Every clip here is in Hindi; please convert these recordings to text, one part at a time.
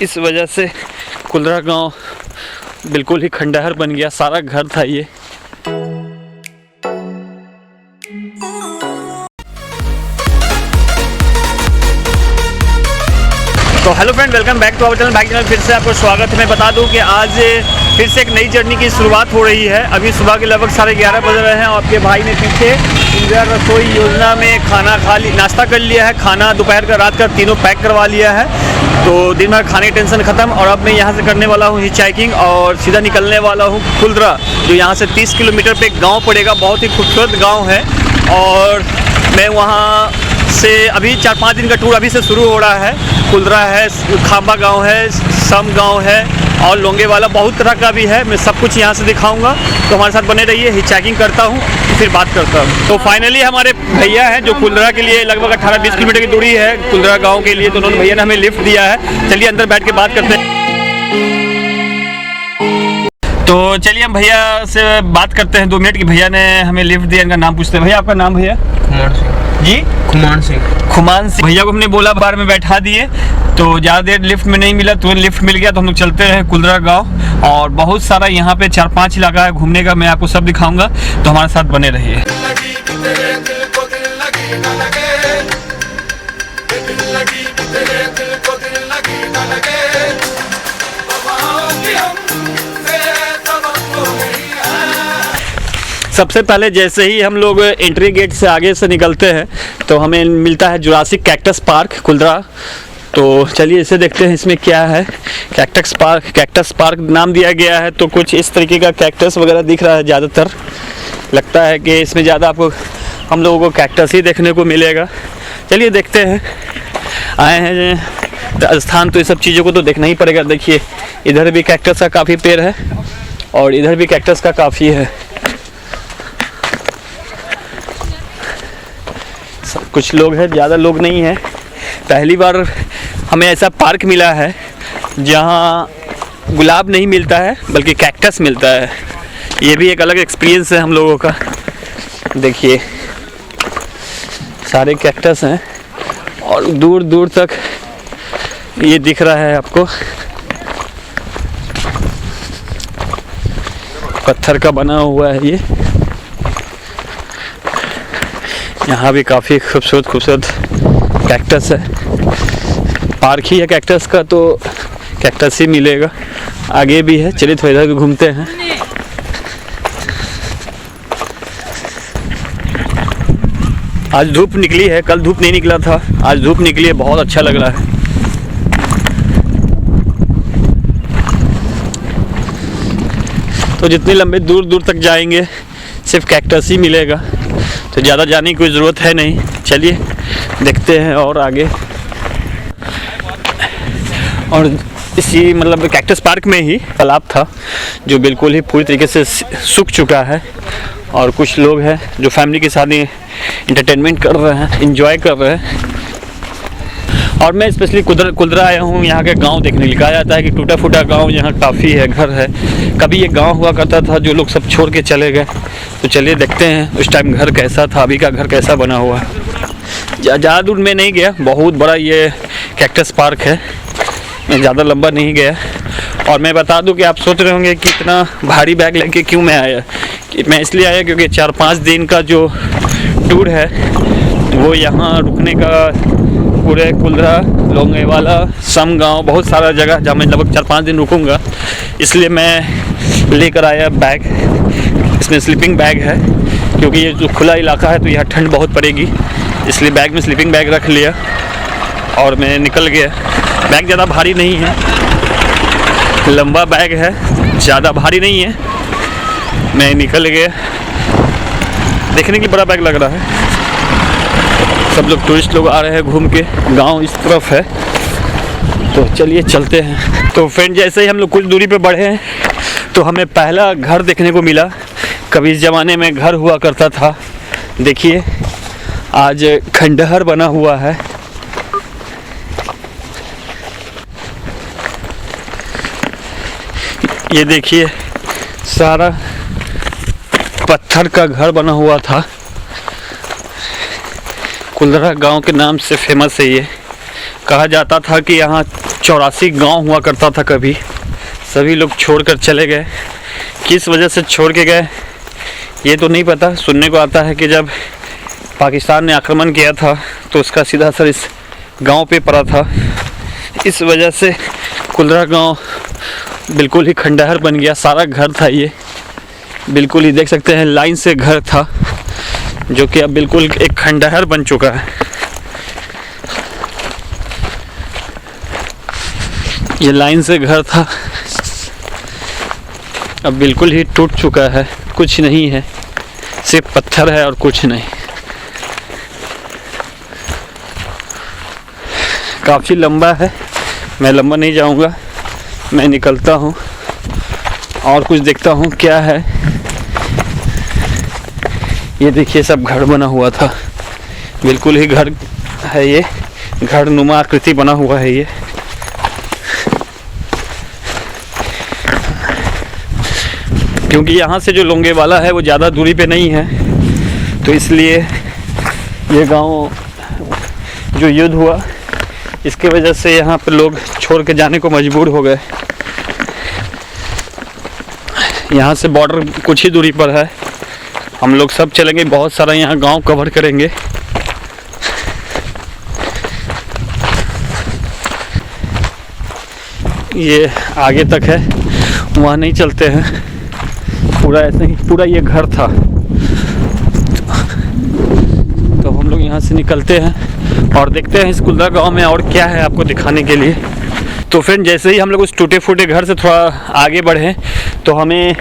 इस वजह से कुलरा गांव बिल्कुल ही खंडहर बन गया। सारा घर था ये। तो hello friend, welcome back to our channel bike channel. फिर से आपको स्वागत है। मैं बता दूं कि आज फिर से एक नई जर्नी की शुरुआत हो रही है। अभी सुबह के लगभग 11:30 बज रहे हैं और आपके भाई ने पीछे इंडिया रसोई योजना में नाश्ता कर लिया है। खाना दोपहर का, रात का तीनों पैक करवा लिया है। तो दिन भर खाने की टेंशन ख़त्म। और अब मैं यहाँ से करने वाला हूँ हिचहाइकिंग और सीधा निकलने वाला हूँ कुलरा, जो यहाँ से 30 किलोमीटर पे एक गाँव पड़ेगा। बहुत ही खूबसूरत गाँव है और मैं वहाँ से अभी 4-5 दिन का टूर अभी से शुरू हो रहा है। कुलरा है, खांबा गांव है, सम गांव है और लोंगेवाला, बहुत तरह का भी है। मैं सब कुछ यहां से दिखाऊंगा, तो हमारे साथ बने रहिए। हिचहाइकिंग करता हूं फिर बात करता हूं। तो फाइनली हमारे भैया हैं जो कुलरा के लिए लगभग 18-20 किलोमीटर की दूरी है कुलरा गाँव के लिए। तो उन्होंने भैया ने हमें लिफ्ट दिया है। चलिए अंदर बैठ के बात करते हैं। तो चलिए हम भैया से बात करते हैं 2 मिनट की। भैया ने हमें लिफ्ट दिया, इनका नाम पूछते हैं। भैया आपका नाम? भैया खुमान सिंह जी। खुमान सिंह। भैया को हमने बोला, बार में बैठा दिए तो ज़्यादा देर लिफ्ट में नहीं मिला, तुरंत लिफ्ट मिल गया। तो हम लोग चलते हैं कुलरा गांव और बहुत सारा यहाँ पे 4-5 इलाका है घूमने का। मैं आपको सब दिखाऊंगा, तो हमारे साथ बने रहिए। सबसे पहले जैसे ही हम लोग एंट्री गेट से आगे से निकलते हैं तो हमें मिलता है जुरासिक कैक्टस पार्क कुलरा। तो चलिए इसे देखते हैं, इसमें क्या है। कैक्टस पार्क नाम दिया गया है। तो कुछ इस तरीके का कैक्टस वगैरह दिख रहा है। ज़्यादातर लगता है कि इसमें ज़्यादा आपको हम लोगों को कैक्टस ही देखने को मिलेगा। चलिए देखते हैं। आए हैं राजस्थान तो ये सब चीज़ों को तो देखना ही पड़ेगा। देखिए इधर भी कैक्टस का काफ़ी पेड़ है और इधर भी कैक्टस का काफ़ी है। कुछ लोग हैं, ज़्यादा लोग नहीं हैं। पहली बार हमें ऐसा पार्क मिला है जहाँ गुलाब नहीं मिलता है बल्कि कैक्टस मिलता है। ये भी एक अलग एक्सपीरियंस है हम लोगों का। देखिए सारे कैक्टस हैं और दूर दूर तक ये दिख रहा है आपको। पत्थर का बना हुआ है ये। यहाँ भी काफ़ी खूबसूरत कैक्टस है। पार्क ही है कैक्टस का, तो कैक्टस ही मिलेगा। आगे भी है, चलिए थोड़ा इधर घूमते हैं। आज धूप निकली है, कल धूप नहीं निकला था, आज धूप निकली है। बहुत अच्छा लग रहा है। तो जितने लंबे दूर दूर तक जाएंगे सिर्फ कैक्टस ही मिलेगा, तो ज़्यादा जाने की कोई ज़रूरत है नहीं। चलिए देखते हैं और आगे। और इसी मतलब कैक्टस पार्क में ही तालाब था जो बिल्कुल ही पूरी तरीके से सूख चुका है। और कुछ लोग हैं जो फैमिली के साथ इंटरटेनमेंट कर रहे हैं, एंजॉय कर रहे हैं। और मैं स्पेशली कुलरा आया हूँ यहाँ के गांव देखने के लिए। कहा जाता है कि टूटा फूटा गांव यहाँ काफ़ी है, घर है। कभी ये गांव हुआ करता था जो लोग सब छोड़ के चले गए। तो चलिए देखते हैं उस टाइम घर कैसा था, अभी का घर कैसा बना हुआ है। ज़्यादा दूर में नहीं गया, बहुत बड़ा ये कैक्टस पार्क है। मैं ज़्यादा लंबा नहीं गया। और मैं बता दूं कि आप सोच रहे होंगे कि इतना भारी बैग लेके क्यों मैं आया। मैं इसलिए आया क्योंकि 4-5 दिन का जो टूर है वो यहाँ रुकने का पूरे कुलरा, लोंगेवाला, सम गांव, बहुत सारा जगह जहाँ मैं लगभग 4-5 दिन रुकूंगा। इसलिए मैं लेकर आया बैग। इसमें स्लीपिंग बैग है क्योंकि ये जो खुला इलाका है तो यहाँ ठंड बहुत पड़ेगी, इसलिए बैग में स्लीपिंग बैग रख लिया और मैं निकल गया। बैग ज़्यादा भारी नहीं है, लंबा बैग है, ज़्यादा भारी नहीं है। मैं निकल गया। देखने की बड़ा बैग लग रहा है। सब लोग टूरिस्ट लोग आ रहे हैं घूम के। गांव इस तरफ है, तो चलिए चलते हैं। तो फ्रेंड जैसे ही हम लोग कुछ दूरी पे बढ़े हैं तो हमें पहला घर देखने को मिला। कभी इस ज़माने में घर हुआ करता था। देखिए आज खंडहर बना हुआ है। ये देखिए सारा पत्थर का घर बना हुआ था। कुलरा गांव के नाम से फेमस है ये। कहा जाता था कि यहाँ 84 गांव हुआ करता था कभी, सभी लोग छोड़कर चले गए। किस वजह से छोड़ के गए ये तो नहीं पता। सुनने को आता है कि जब पाकिस्तान ने आक्रमण किया था तो उसका सीधा असर इस गांव पे पड़ा था। इस वजह से कुलरा गांव बिल्कुल ही खंडहर बन गया। सारा घर था ये, बिल्कुल ही देख सकते हैं लाइन से घर था, जो कि अब बिल्कुल एक खंडहर बन चुका है। ये लाइन से घर था, अब बिल्कुल ही टूट चुका है, कुछ नहीं है, सिर्फ पत्थर है और कुछ नहीं। काफ़ी लंबा है, मैं लंबा नहीं जाऊंगा, मैं निकलता हूँ और कुछ देखता हूँ क्या है। ये देखिए सब घर बना हुआ था, बिल्कुल ही घर है ये, घर नुमा आकृति बना हुआ है ये। क्योंकि यहाँ से जो लोंगेवाला है वो ज़्यादा दूरी पे नहीं है, तो इसलिए ये गांव जो युद्ध हुआ इसके वजह से यहाँ पे लोग छोड़ के जाने को मजबूर हो गए। यहाँ से बॉर्डर कुछ ही दूरी पर है, हम लोग सब चलेंगे, बहुत सारा यहाँ गांव कवर करेंगे। ये आगे तक है, वहाँ नहीं चलते हैं, पूरा ऐसे ही पूरा ये घर था। तो हम लोग यहाँ से निकलते हैं और देखते हैं इस कुलरा गांव में और क्या है आपको दिखाने के लिए। तो फ्रेंड जैसे ही हम लोग उस टूटे फूटे घर से थोड़ा आगे बढ़े तो हमें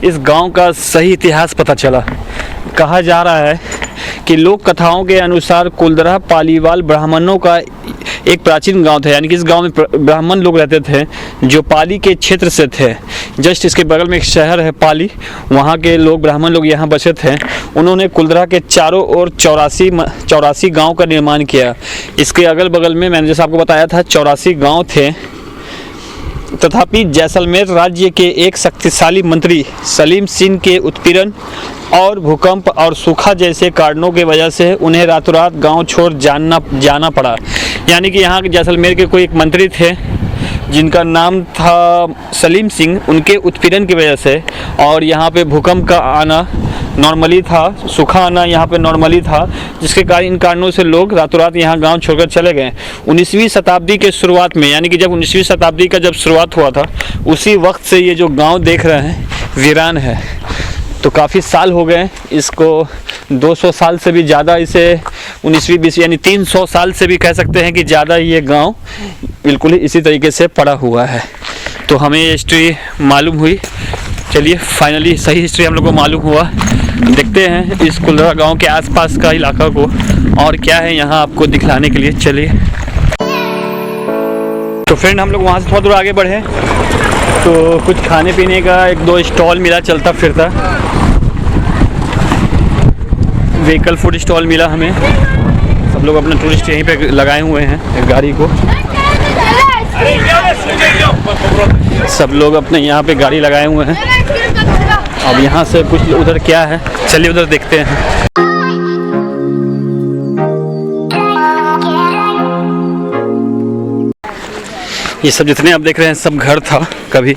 इस गांव का सही इतिहास पता चला। कहा जा रहा है कि लोक कथाओं के अनुसार कुलरा पालीवाल ब्राह्मणों का एक प्राचीन गांव था, यानी कि इस गांव में ब्राह्मण लोग रहते थे जो पाली के क्षेत्र से थे। जस्ट इसके बगल में एक शहर है पाली, वहाँ के लोग ब्राह्मण लोग यहाँ बसे थे। उन्होंने कुलरा के चारों ओर 84 गांव का निर्माण किया। इसके अगल बगल में मैंने जैसे आपको बताया था 84 गांव थे। तथापि जैसलमेर राज्य के एक शक्तिशाली मंत्री सलीम सिंह के उत्पीड़न और भूकंप और सूखा जैसे कारणों की वजह से उन्हें रातों रात गांव छोड़ जाना पड़ा। यानी कि यहाँ के जैसलमेर के कोई एक मंत्री थे जिनका नाम था सलीम सिंह, उनके उत्पीड़न की वजह से और यहाँ पे भूकंप का आना नॉर्मली था, सूखा आना यहाँ पे नॉर्मली था, जिसके कारण इन कारणों से लोग रातों रात यहाँ गांव छोड़कर चले गए। 19वीं शताब्दी के शुरुआत में, यानी कि जब 19वीं शताब्दी का जब शुरुआत हुआ था उसी वक्त से ये जो गांव देख रहे हैं वीरान है। तो काफ़ी साल हो गए इसको, 200 साल से भी ज़्यादा, इसे 19वीं 20 यानी 300 साल से भी कह सकते हैं कि ज़्यादा ये गांव बिल्कुल ही इसी तरीके से पड़ा हुआ है। तो हमें ये हिस्ट्री मालूम हुई। चलिए फाइनली सही हिस्ट्री हम लोग को मालूम हुआ। देखते हैं इस कुलरा गांव के आसपास का इलाका को और क्या है यहाँ आपको दिखलाने के लिए। चलिए तो फ्रेंड हम लोग वहाँ से थोड़ा दूर आगे बढ़े तो कुछ खाने पीने का 1-2 स्टॉल मिला चलता फिरता, व्हीकल फूड स्टॉल मिला हमें। सब लोग अपना टूरिस्ट यहीं पे लगाए हुए हैं गाड़ी को, सब लोग अपने यहाँ पे गाड़ी लगाए हुए हैं। अब यहाँ से कुछ उधर क्या है, चलिए उधर देखते हैं। ये सब जितने आप देख रहे हैं सब घर था कभी।